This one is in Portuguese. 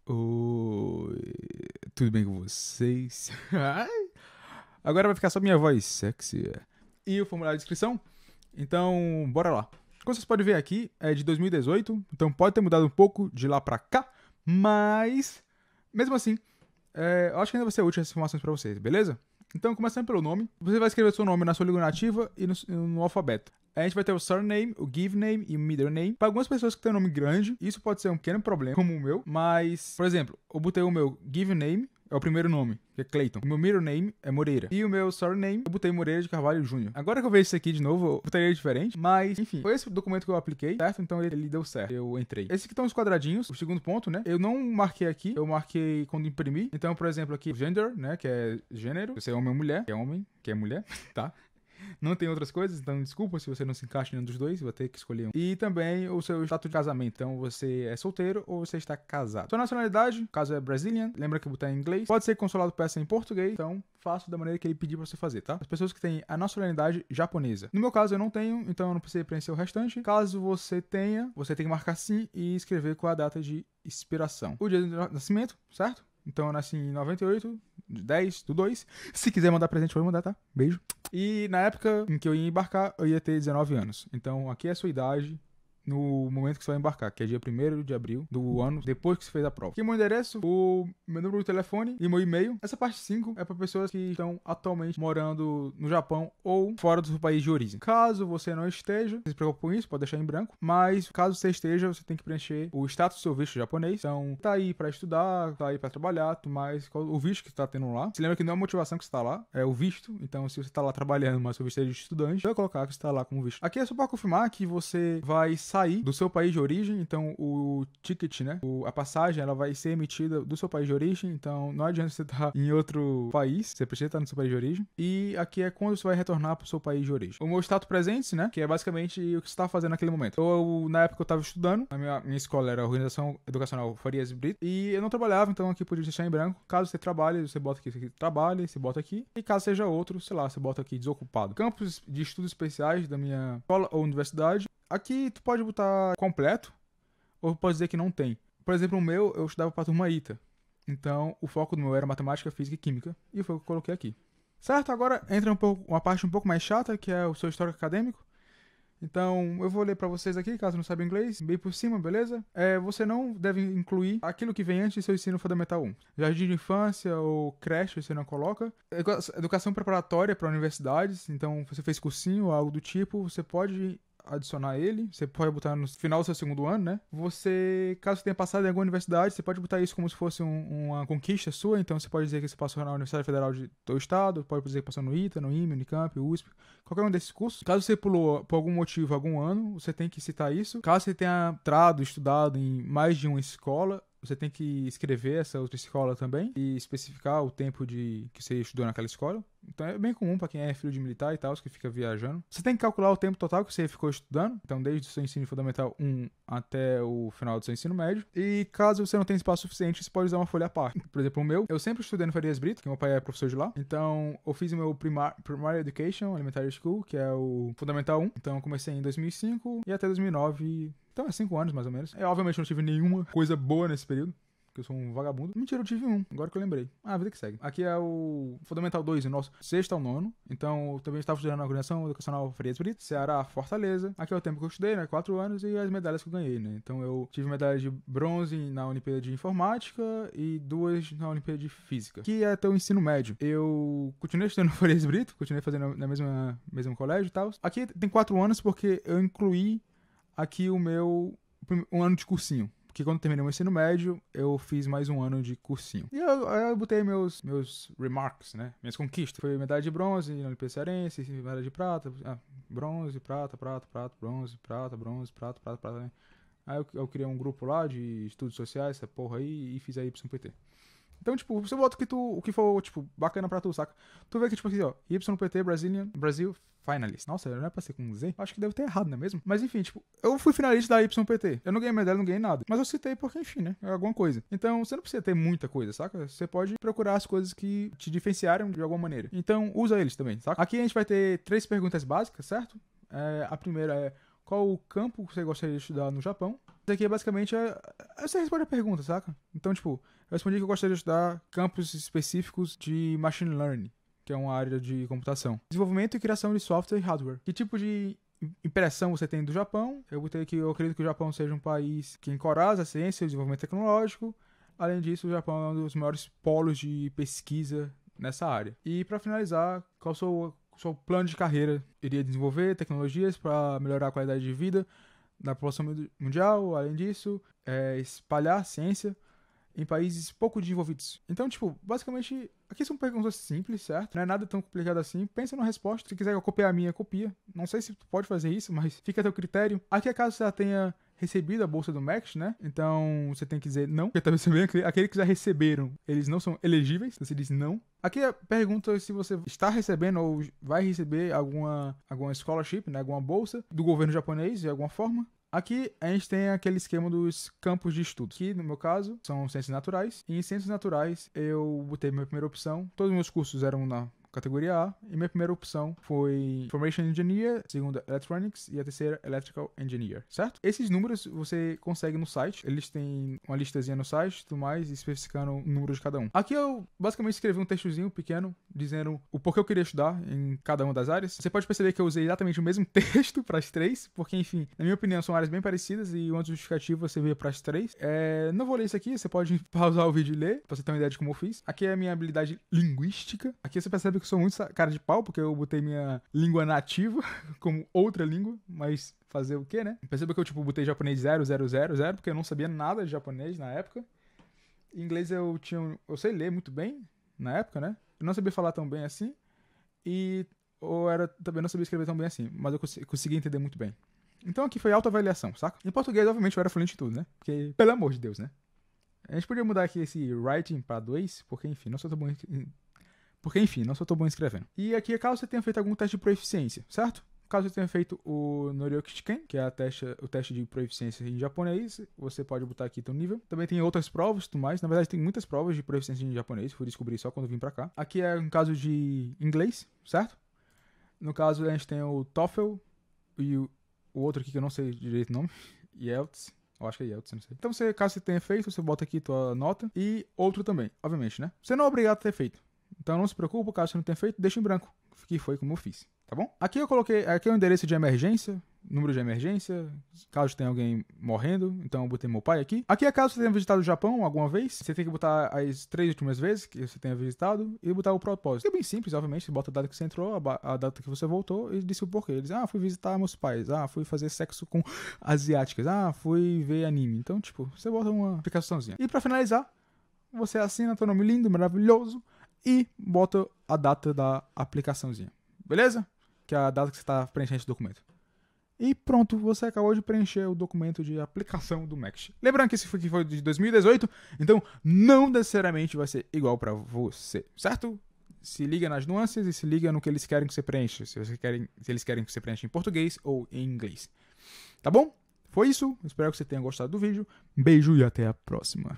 Oi, tudo bem com vocês? Ai, agora vai ficar só minha voz sexy e o formulário de inscrição. Então, bora lá. Como vocês podem ver aqui, é de 2018, então pode ter mudado um pouco de lá pra cá, mas mesmo assim, eu acho que ainda vai ser útil essas informações pra vocês, beleza? Então, começando pelo nome, você vai escrever seu nome na sua língua nativa e no alfabeto. A gente vai ter o surname, o give name e o middle name. Para algumas pessoas que têm um nome grande, isso pode ser um pequeno problema, como o meu. Mas, por exemplo, eu botei o meu give name, é o primeiro nome, que é Clayton. O meu middle name é Moreira. E o meu surname, eu botei Moreira de Carvalho Júnior. Agora que eu vejo isso aqui de novo, eu botaria diferente. Mas, enfim, foi esse o documento que eu apliquei, certo? Então ele deu certo. Eu entrei. Esses aqui estão os quadradinhos, o segundo ponto, né? Eu não marquei aqui, eu marquei quando imprimi. Então, por exemplo, aqui, gender, né? Que é gênero. Se é homem ou mulher, que é homem, que é mulher, tá? Não tem outras coisas, então desculpa se você não se encaixa em nenhum dos dois, vou ter que escolher um. E também o seu status de casamento, então você é solteiro ou você está casado. Sua nacionalidade, caso é Brazilian, lembra que botar em inglês. Pode ser que o consulado peça em português, então faça da maneira que ele pedir pra você fazer, tá? As pessoas que têm a nacionalidade japonesa. No meu caso eu não tenho, então eu não precisei preencher o restante. Caso você tenha, você tem que marcar sim e escrever com a data de expiração. O dia de nascimento, certo? Então eu nasci em 98, 10/2. Se quiser mandar presente, pode mandar, tá? Beijo. E na época em que eu ia embarcar, eu ia ter 19 anos. Então aqui é a sua idade no momento que você vai embarcar, que é dia 1º de abril do ano depois que você fez a prova. Aqui é o meu endereço, o meu número de telefone e meu e-mail. Essa parte 5 é para pessoas que estão atualmente morando no Japão ou fora do seu país de origem. Caso você não esteja, não se preocupe com isso, pode deixar em branco. Mas caso você esteja, você tem que preencher o status do seu visto japonês. Então, tá aí para estudar, tá aí para trabalhar, tudo mais. O visto que você tá tendo lá. Se lembra que não é a motivação que você tá lá, é o visto. Então, se você tá lá trabalhando, mas seu visto é de estudante, vai colocar que você tá lá como visto. Aqui é só para confirmar que você vai sair do seu país de origem, então o ticket, né, a passagem, ela vai ser emitida do seu país de origem, então não adianta você estar em outro país, você precisa estar no seu país de origem, e aqui é quando você vai retornar para o seu país de origem. O meu status presente, né, que é basicamente o que você está fazendo naquele momento. Na época eu estava estudando, a minha escola era a Organização Educacional Farias Brito, e eu não trabalhava, então aqui podia deixar em branco. Caso você trabalhe, você bota aqui, trabalhe, você bota aqui, e caso seja outro, sei lá, você bota aqui desocupado. Campos de estudos especiais da minha escola ou universidade. Aqui tu pode botar completo, ou pode dizer que não tem. Por exemplo, o meu, eu estudava para a turma ITA. Então, o foco do meu era matemática, física e química. E foi o que eu coloquei aqui. Certo? Agora entra uma parte um pouco mais chata, que é o seu histórico acadêmico. Então, eu vou ler para vocês aqui, caso não saiba inglês, bem por cima, beleza? Você não deve incluir aquilo que vem antes do seu ensino fundamental 1. Jardim de infância ou creche, você não coloca. Educação preparatória para universidades, então você fez cursinho ou algo do tipo, você pode adicionar ele, você pode botar no final do seu segundo ano, né? Caso você tenha passado em alguma universidade, você pode botar isso como se fosse uma conquista sua, então você pode dizer que você passou na Universidade Federal do Estado, pode dizer que passou no ITA, no IME, Unicamp, USP, qualquer um desses cursos. Caso você pulou por algum motivo algum ano, você tem que citar isso. Caso você tenha estudado em mais de uma escola, você tem que escrever essa outra escola também e especificar o tempo que você estudou naquela escola. Então é bem comum para quem é filho de militar e tal, que fica viajando. Você tem que calcular o tempo total que você ficou estudando, então desde o seu ensino fundamental 1 até o final do seu ensino médio. E caso você não tenha espaço suficiente, você pode usar uma folha à parte. Por exemplo, o meu, eu sempre estudei no Farias Brito, que meu pai é professor de lá. Então eu fiz o meu Primary Education, Elementary School, que é o fundamental 1. Então eu comecei em 2005 e até 2009. Então é 5 anos mais ou menos. Obviamente eu não tive nenhuma coisa boa nesse período, porque eu sou um vagabundo. Mentira, eu tive um, agora que eu lembrei. A vida que segue. Aqui é o Fundamental 2, o nosso 6º ao 9º. Então eu também estava estudando na Organização Educacional Farias Brito, Ceará, Fortaleza. Aqui é o tempo que eu estudei, né? 4 anos e as medalhas que eu ganhei, né? Então eu tive medalha de bronze na Olimpíada de Informática e 2 na Olimpíada de Física. Que é até o ensino médio. Eu continuei estudando no Farias Brito, continuei fazendo na mesmo colégio e tal. Aqui tem 4 anos porque eu incluí aqui um ano de cursinho. Porque quando eu terminei o ensino médio, eu fiz mais um ano de cursinho. E eu botei meus remarks, né? Minhas conquistas. Foi medalha de bronze na Olimpíada Cearense, medalha de prata, bronze, prata, bronze, prata, prata, né? Aí eu criei um grupo lá de estudos sociais, essa porra aí, e fiz a YPT. Então, tipo, você bota o que for, tipo, bacana pra tu, saca? Tu vê que, tipo, aqui, ó, YPT Brasil Finalist. Nossa, não é pra ser com Z? Acho que deve ter errado, não é mesmo? Mas, enfim, tipo, eu fui finalista da YPT. Eu não ganhei medalha, não ganhei nada. Mas eu citei porque, enfim, né? É alguma coisa. Então, você não precisa ter muita coisa, saca? Você pode procurar as coisas que te diferenciaram de alguma maneira. Então, usa eles também, saca? Aqui a gente vai ter 3 perguntas básicas, certo? A primeira é: qual o campo que você gostaria de estudar no Japão? Isso aqui é basicamente... Você responde a pergunta, saca? Então, tipo, eu respondi que eu gostaria de estudar campos específicos de Machine Learning, que é uma área de computação. Desenvolvimento e criação de software e hardware. Que tipo de impressão você tem do Japão? Eu botei que eu acredito que o Japão seja um país que encoraja a ciência e o desenvolvimento tecnológico. Além disso, o Japão é um dos maiores polos de pesquisa nessa área. E para finalizar, qual o seu plano de carreira? Iria desenvolver tecnologias para melhorar a qualidade de vida da população mundial. Além disso, espalhar ciência em países pouco desenvolvidos. Então, tipo, basicamente, aqui são perguntas simples, certo? Não é nada tão complicado assim. Pensa na resposta. Se quiser copiar a minha, copia. Não sei se tu pode fazer isso, mas fica a teu critério. Aqui é caso você já tenha recebido a bolsa do MEC, né? Então, você tem que dizer não. Porque talvez aqueles que já receberam, eles não são elegíveis. Você diz não. Aqui a pergunta é se você está recebendo ou vai receber alguma scholarship, né? Alguma bolsa do governo japonês, de alguma forma. Aqui a gente tem aquele esquema dos campos de estudo, que no meu caso são ciências naturais. E em ciências naturais eu botei minha primeira opção. Todos os meus cursos eram na categoria A. E minha primeira opção foi Information Engineer, a segunda Electronics e a terceira Electrical Engineer, certo? Esses números você consegue no site. Eles têm uma listazinha no site e tudo mais, especificando o número de cada um. Aqui eu basicamente escrevi um textozinho pequeno dizendo o porquê eu queria estudar em cada uma das áreas. Você pode perceber que eu usei exatamente o mesmo texto para as três, porque enfim, na minha opinião são áreas bem parecidas e uma justificativa você vê para as três. Não vou ler isso aqui, você pode pausar o vídeo e ler, pra você ter uma ideia de como eu fiz. Aqui é a minha habilidade linguística. Aqui você percebe que eu sou muito cara de pau, porque eu botei minha língua nativa como outra língua, mas fazer o quê, né? Perceba que eu, tipo, botei japonês 0, porque eu não sabia nada de japonês na época. Em inglês eu sei ler muito bem na época, né? Eu não sabia falar tão bem assim e também não sabia escrever tão bem assim, mas eu consegui entender muito bem. Então aqui foi autoavaliação, saca? Em português, obviamente, eu era fluente em tudo, né? Porque, pelo amor de Deus, né? A gente podia mudar aqui esse writing pra 2, porque, enfim, não sou tão bom escrevendo. E aqui é caso você tenha feito algum teste de proficiência, certo? Caso você tenha feito o Noryoki Shiken, que é o teste de proficiência em japonês, você pode botar aqui teu nível. Também tem outras provas e tudo mais. Na verdade, tem muitas provas de proficiência em japonês. Fui descobrir só quando vim pra cá. Aqui é um caso de inglês, certo? No caso, a gente tem o TOEFL e o outro aqui que eu não sei direito o nome. IELTS. Eu acho que é IELTS, não sei. Então, caso você tenha feito, você bota aqui tua nota. E outro também, obviamente, né? Você não é obrigado a ter feito. Então não se preocupe, caso você não tenha feito, deixa em branco, que foi como eu fiz, tá bom? Aqui eu coloquei, aqui é o endereço de emergência, número de emergência, caso tenha alguém morrendo, então eu botei meu pai aqui. Aqui é caso você tenha visitado o Japão alguma vez, você tem que botar as 3 últimas vezes que você tenha visitado e botar o propósito. É bem simples, obviamente, você bota a data que você entrou, a data que você voltou e disse o porquê. Eles, fui visitar meus pais, fui fazer sexo com asiáticas, fui ver anime. Então, tipo, você bota uma aplicaçãozinha. E pra finalizar, você assina teu nome lindo, maravilhoso, e bota a data da aplicaçãozinha, beleza? Que é a data que você está preenchendo esse documento. E pronto, você acabou de preencher o documento de aplicação do MEC. Lembrando que esse aqui foi de 2018, então não necessariamente vai ser igual para você, certo? Se liga nas nuances e se liga no que eles querem que você preencha. Se eles querem que você preencha em português ou em inglês. Tá bom? Foi isso. Espero que você tenha gostado do vídeo. Beijo e até a próxima.